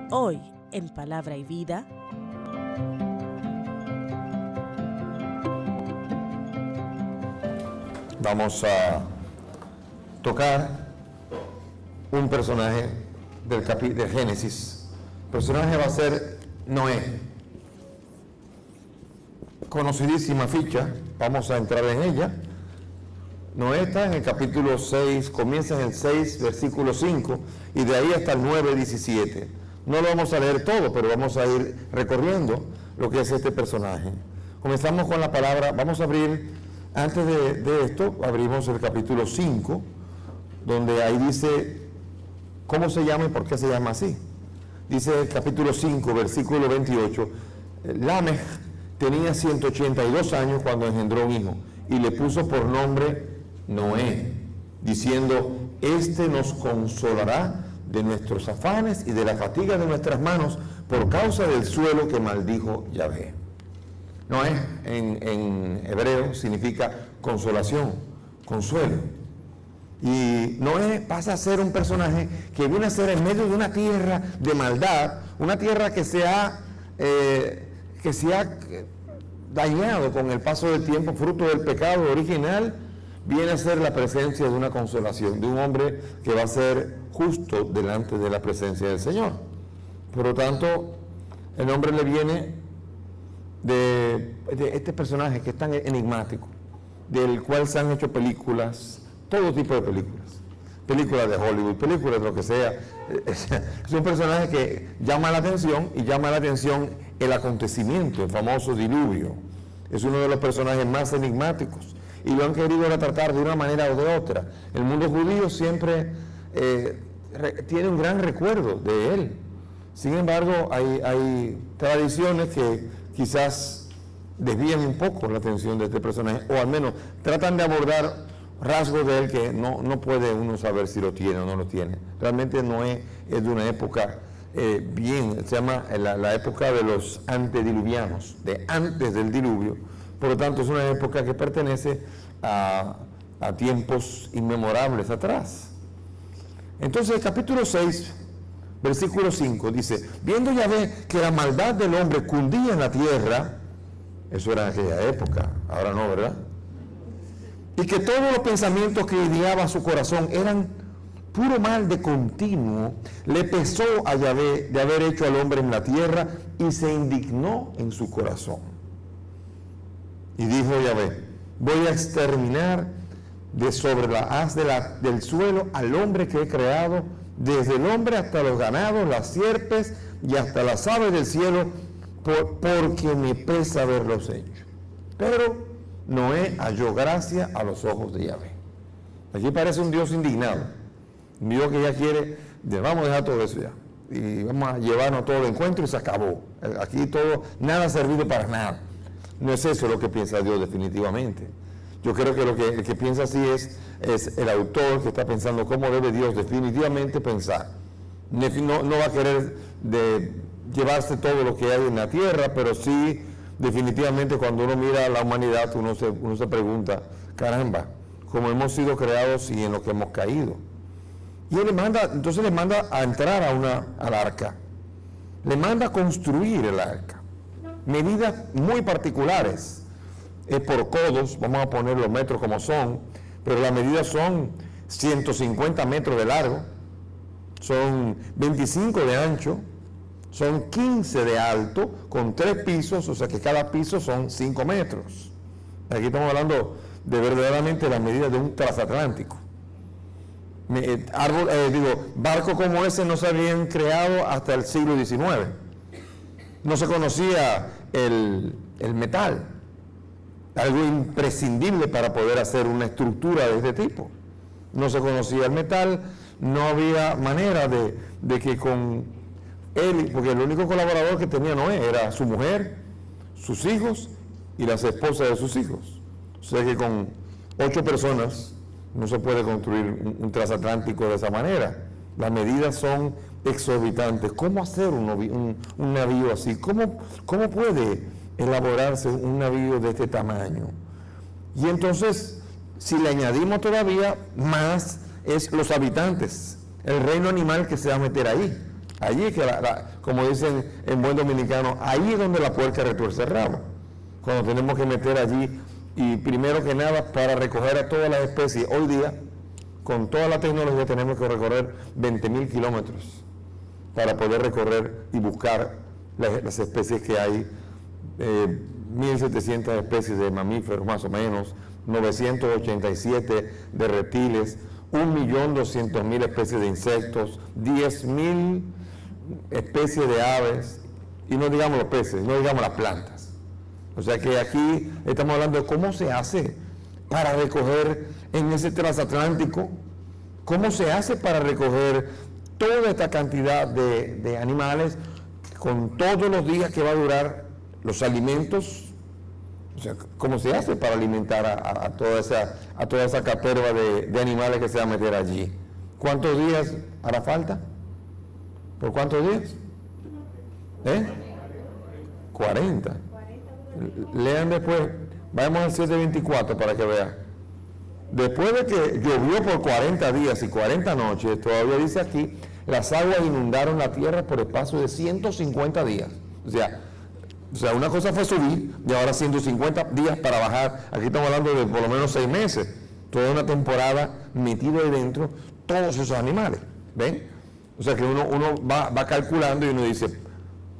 Hoy, en Palabra y Vida, vamos a tocar un personaje del Génesis. El personaje va a ser Noé. Conocidísima ficha, vamos a entrar en ella. Noé está en el capítulo 6, comienza en el 6, versículo 5, y de ahí hasta el 9, 17. No lo vamos a leer todo, pero vamos a ir recorriendo lo que es este personaje. Comenzamos con la palabra, vamos a abrir, antes de esto, abrimos el capítulo 5, donde ahí dice cómo se llama y por qué se llama así. Dice el capítulo 5, versículo 28, Lamech tenía 182 años cuando engendró un hijo, y le puso por nombre Noé, diciendo, este nos consolará de nuestros afanes y de la fatiga de nuestras manos por causa del suelo que maldijo Yahvé. Noé en hebreo significa consolación, consuelo. Y Noé pasa a ser un personaje que viene a ser en medio de una tierra de maldad, una tierra que se ha dañado con el paso del tiempo, fruto del pecado original. Viene a ser la presencia de una consolación, de un hombre que va a ser justo delante de la presencia del Señor. Por lo tanto, el nombre le viene de este personaje que es tan enigmático, del cual se han hecho películas, todo tipo de películas de Hollywood, películas de lo que sea. Es un personaje que llama la atención, y llama la atención el acontecimiento, el famoso diluvio. Es uno de los personajes más enigmáticos, y lo han querido tratar de una manera o de otra. El mundo judío siempre tiene un gran recuerdo de él. Sin embargo, hay tradiciones que quizás desvían un poco la atención de este personaje, o al menos tratan de abordar rasgos de él que no puede uno saber si lo tiene o no lo tiene. Realmente Noé es de una época se llama la época de los antediluvianos, de antes del diluvio. Por lo tanto, es una época que pertenece a tiempos inmemorables atrás. Entonces, el capítulo 6, versículo 5, dice, viendo Yahvé que la maldad del hombre cundía en la tierra, eso era en aquella época, ahora no, ¿verdad? Y que todos los pensamientos que ideaba su corazón eran puro mal de continuo, le pesó a Yahvé de haber hecho al hombre en la tierra, y se indignó en su corazón. Y dijo Yahvé, voy a exterminar de sobre la haz del suelo al hombre que he creado, desde el hombre hasta los ganados, las sierpes y hasta las aves del cielo, porque me pesa haberlos hecho. Pero Noé halló gracia a los ojos de Yahvé. Aquí parece un Dios indignado, un Dios que ya quiere, vamos a dejar todo eso ya, y vamos a llevarnos todo el encuentro y se acabó. Aquí todo, nada ha servido para nada. No es eso lo que piensa Dios definitivamente. Yo creo que el que piensa así es el autor que está pensando cómo debe Dios definitivamente pensar. No va a querer llevarse todo lo que hay en la tierra, pero sí definitivamente cuando uno mira a la humanidad uno se pregunta, caramba, cómo hemos sido creados y en lo que hemos caído. Y él entonces le manda a entrar al arca, le manda a construir el arca. Medidas muy particulares, por codos, vamos a poner los metros como son, pero las medidas son 150 metros de largo, son 25 de ancho, son 15 de alto, con 3 pisos, o sea que cada piso son 5 metros. Aquí estamos hablando de verdaderamente las medidas de un transatlántico. Barcos como ese no se habían creado hasta el siglo XIX. No se conocía el metal, algo imprescindible para poder hacer una estructura de este tipo. No se conocía el metal, no había manera de que con él, porque el único colaborador que tenía Noé era su mujer, sus hijos y las esposas de sus hijos. O sea que con 8 personas no se puede construir un transatlántico de esa manera. Las medidas son exorbitantes. ¿Cómo hacer un navío así? ¿Cómo puede elaborarse un navío de este tamaño? Y entonces Si le añadimos todavía más, es los habitantes, el reino animal que se va a meter ahí. Allí, que como dicen en buen dominicano, ahí es donde la puerca retuerce el rabo. Cuando tenemos que meter allí, y primero que nada, para recoger a todas las especies, hoy día, con toda la tecnología, tenemos que recorrer 20.000 kilómetros para poder recorrer y buscar las especies que hay, 1.700 especies de mamíferos más o menos, 987 de reptiles, 1.200.000 especies de insectos, 10.000 especies de aves, y no digamos los peces, no digamos las plantas. O sea que aquí estamos hablando de cómo se hace para recoger en ese transatlántico, cómo se hace para recoger toda esta cantidad de animales con todos los días que va a durar los alimentos. O sea, ¿cómo se hace para alimentar a toda esa caterva de animales que se va a meter allí? ¿Cuántos días hará falta? ¿Por cuántos días? 40. Lean después, vayamos al 724 para que vean. Después de que llovió por 40 días y 40 noches, todavía dice aquí, las aguas inundaron la tierra por espacio de 150 días. O sea, una cosa fue subir y ahora 150 días para bajar. Aquí estamos hablando de por lo menos 6 meses. Toda una temporada metido ahí dentro todos esos animales. ¿Ven? O sea que uno va calculando y uno dice,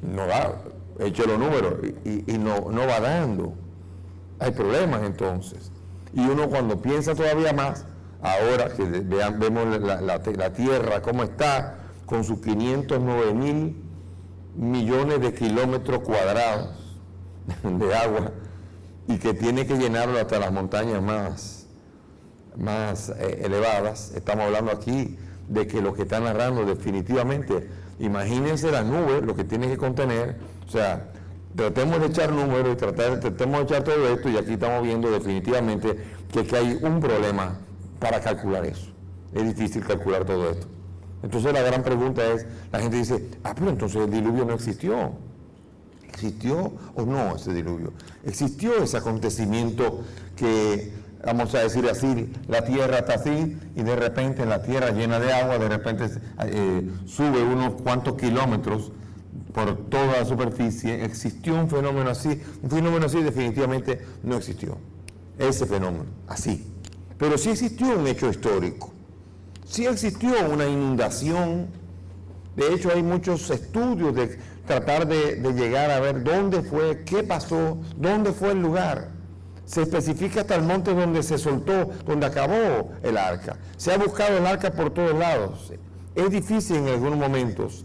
no va, eche los números y no va dando. Hay problemas entonces. Y uno cuando piensa todavía más, ahora que vemos la tierra cómo está, con sus 509.000 millones de kilómetros cuadrados de agua, y que tiene que llenarlo hasta las montañas más elevadas. Estamos hablando aquí de que lo que está narrando definitivamente, imagínense la nube, lo que tiene que contener. O sea, tratemos de echar números y tratemos de echar todo esto, y aquí estamos viendo definitivamente que hay un problema para calcular eso. Es difícil calcular todo esto. Entonces la gran pregunta es, la gente dice, pero entonces el diluvio no existió. ¿Existió o no ese diluvio? Existió ese acontecimiento que, vamos a decir así, la tierra está así y de repente la tierra llena de agua, de repente sube unos cuantos kilómetros por toda la superficie. ¿Existió un fenómeno así? Un fenómeno así definitivamente no existió. Ese fenómeno, así. Pero sí existió un hecho histórico. Sí existió una inundación. De hecho, hay muchos estudios de tratar de llegar a ver dónde fue, qué pasó, dónde fue el lugar. Se especifica hasta el monte donde se soltó, donde acabó el arca. Se ha buscado el arca por todos lados. Es difícil en algunos momentos.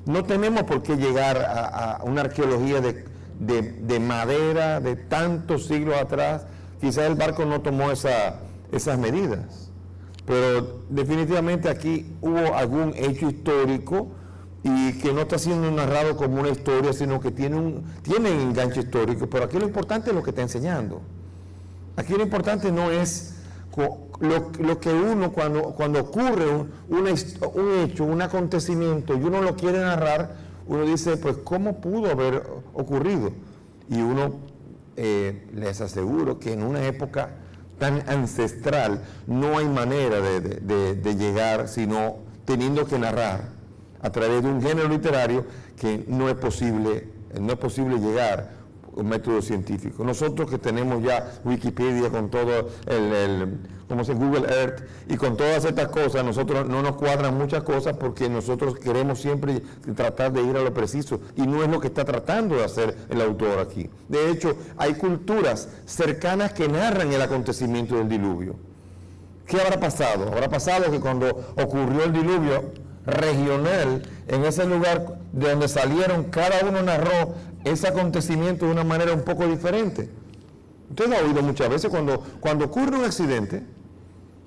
No tenemos por qué llegar a una arqueología de madera de tantos siglos atrás. Quizás el barco no tomó esas medidas. Pero definitivamente aquí hubo algún hecho histórico y que no está siendo narrado como una historia, sino que tiene un enganche histórico. Pero aquí lo importante es lo que está enseñando. Aquí lo importante no es lo que uno, cuando ocurre un hecho, un acontecimiento, y uno lo quiere narrar, uno dice, pues, ¿cómo pudo haber ocurrido? Y uno, les aseguro que en una época tan ancestral no hay manera de llegar, sino teniendo que narrar a través de un género literario que no es posible llegar un método científico. Nosotros que tenemos ya Wikipedia con todo como se Google Earth y con todas estas cosas, nosotros no nos cuadran muchas cosas porque nosotros queremos siempre tratar de ir a lo preciso, y no es lo que está tratando de hacer el autor aquí. De hecho, hay culturas cercanas que narran el acontecimiento del diluvio. ¿Qué habrá pasado? Habrá pasado que cuando ocurrió el diluvio regional, en ese lugar de donde salieron, cada uno narró ese acontecimiento de una manera un poco diferente. Usted lo ha oído muchas veces, cuando ocurre un accidente,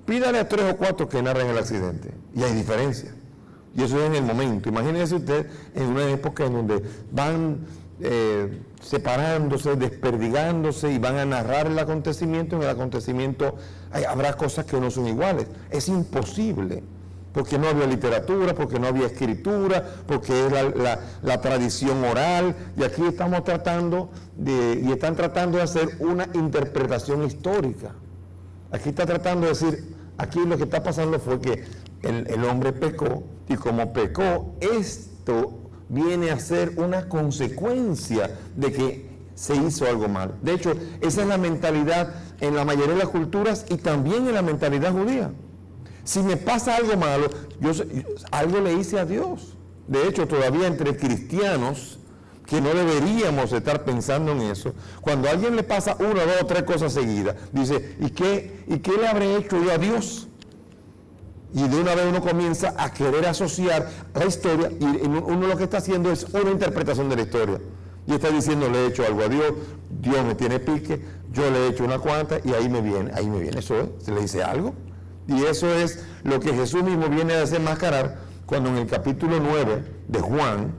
pídale a 3 o 4 que narren el accidente, y hay diferencia. Y eso es en el momento. Imagínese usted en una época en donde van separándose, desperdigándose, y van a narrar el acontecimiento. En el acontecimiento habrá cosas que no son iguales. Es imposible, porque no había literatura, porque no había escritura, porque es la tradición oral, y aquí estamos están tratando de hacer una interpretación histórica. Aquí está tratando de decir, aquí lo que está pasando fue que el hombre pecó, y como pecó, esto viene a ser una consecuencia de que se hizo algo mal. De hecho, esa es la mentalidad en la mayoría de las culturas y también en la mentalidad judía. Si me pasa algo malo, algo le hice a Dios. De hecho, todavía entre cristianos, que no deberíamos estar pensando en eso, cuando a alguien le pasa una, dos o tres cosas seguidas, dice, ¿y qué le habré hecho yo a Dios? Y de una vez uno comienza a querer asociar la historia, y uno lo que está haciendo es una interpretación de la historia. Y está diciendo, le he hecho algo a Dios, Dios me tiene pique, yo le he hecho una cuanta, y ahí me viene, eso es, se le dice algo. Y eso es lo que Jesús mismo viene a desenmascarar cuando en el capítulo 9 de Juan,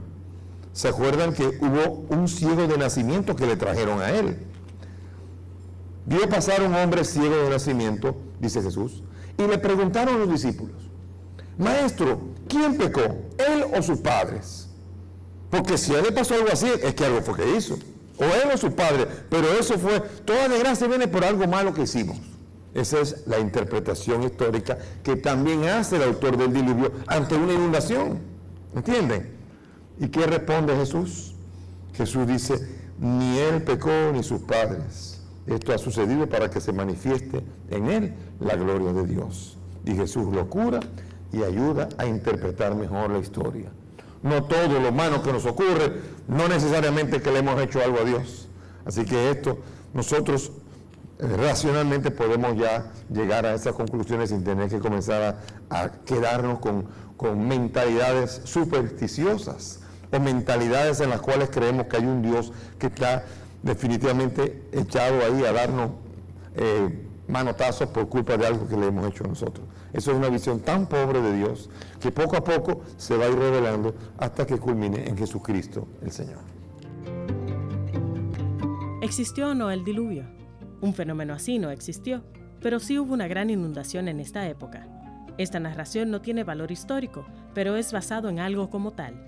¿se acuerdan que hubo un ciego de nacimiento que le trajeron a él? Vio pasar un hombre ciego de nacimiento, dice Jesús, y le preguntaron a los discípulos, Maestro, ¿quién pecó, él o sus padres? Porque si a él le pasó algo así, es que algo fue que hizo, o él o sus padres, pero eso fue, toda desgracia viene por algo malo que hicimos. Esa es la interpretación histórica que también hace el autor del diluvio ante una inundación, ¿entienden? ¿Y qué responde Jesús? Jesús dice, ni él pecó ni sus padres. Esto ha sucedido para que se manifieste en él la gloria de Dios. Y Jesús lo cura y ayuda a interpretar mejor la historia. No todo lo malo que nos ocurre, no necesariamente que le hemos hecho algo a Dios. Así que esto, nosotros racionalmente podemos ya llegar a esas conclusiones sin tener que comenzar a quedarnos con mentalidades supersticiosas o mentalidades en las cuales creemos que hay un Dios que está definitivamente echado ahí a darnos manotazos por culpa de algo que le hemos hecho a nosotros. Eso es una visión tan pobre de Dios que poco a poco se va a ir revelando hasta que culmine en Jesucristo el Señor. ¿Existió o no el diluvio? Un fenómeno así no existió, pero sí hubo una gran inundación en esta época. Esta narración no tiene valor histórico, pero es basado en algo como tal.